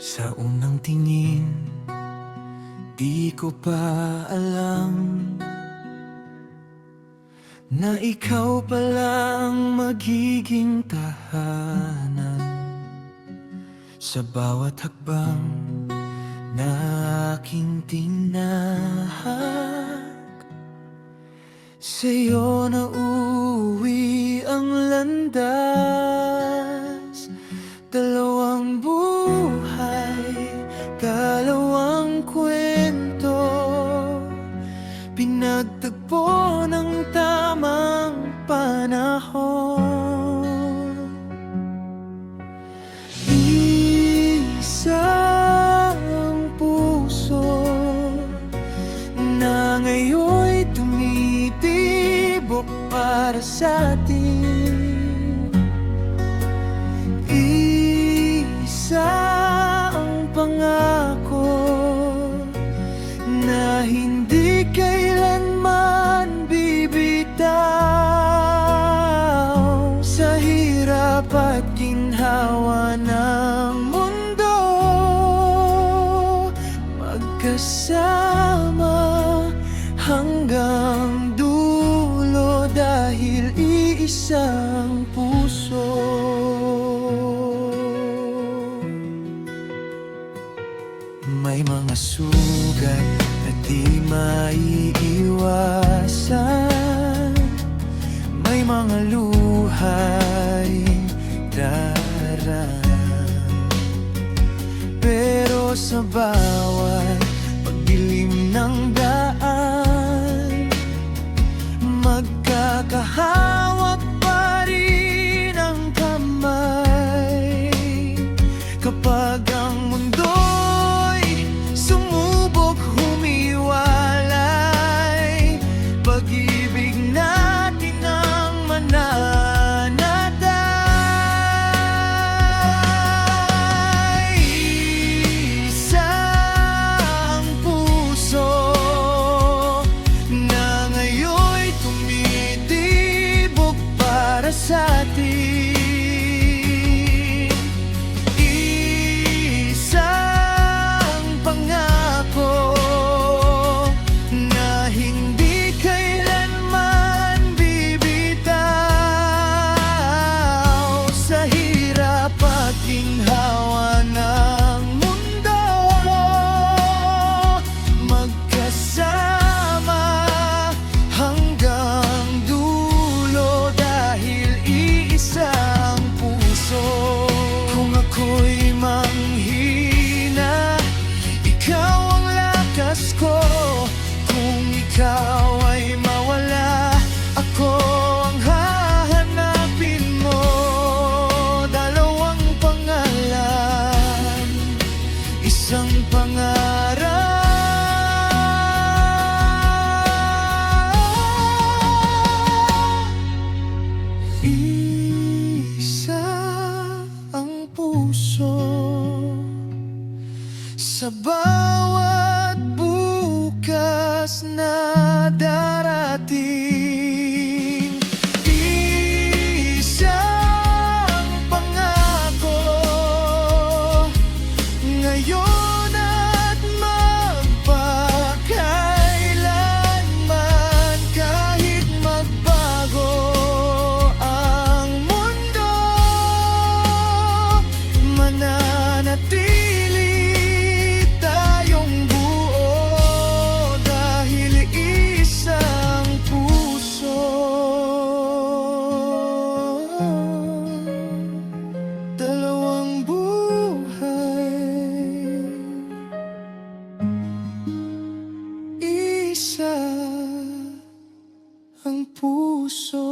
Sa unang tingin, di ko pa alam na ikaw palang magiging tahanan sa bawat hakbang na aking tinahak. Sa'yo na uuwi ang landas, dalawang buhay, dalawang kwento, pinagtagpo ng tamang panahon. Isang puso na ngayon'y tumitibok para sa atin. Isang pangako na hindi kailanman bibitaw. Sa hirap at ginhawa ng mundo, magkasama hanggang dulo dahil iisang puso. May mga sugat na di maiiwasan, may mga luhay daraan, pero sa bawat pagdilim ng daan, magkakahawak pa rin ang kamay. Kapag ang mundo'y sumubok humiwalay, pag-ibig natin ang mananatay. Isang puso na ngayon'y tumitibok para sa atin. Isang pangako na hindi kailanman bibitaw. Sa hirap at ginhawa ng mundo, magkasama hanggang dulo dahil iisang puso. Kung ako'y manghina, ikaw ang lakas ko. Kung ikaw ay mawala, ako ang hahanapin mo. Dalawang pangalan, isang pangarap. Isa ang puso sa bawat bukas na darating. Isang pangako ngayon at magpakailanman, kahit magbago ang mundo, mananatili tayong buo dahil isang puso. Dalawang buhay, isa ang puso.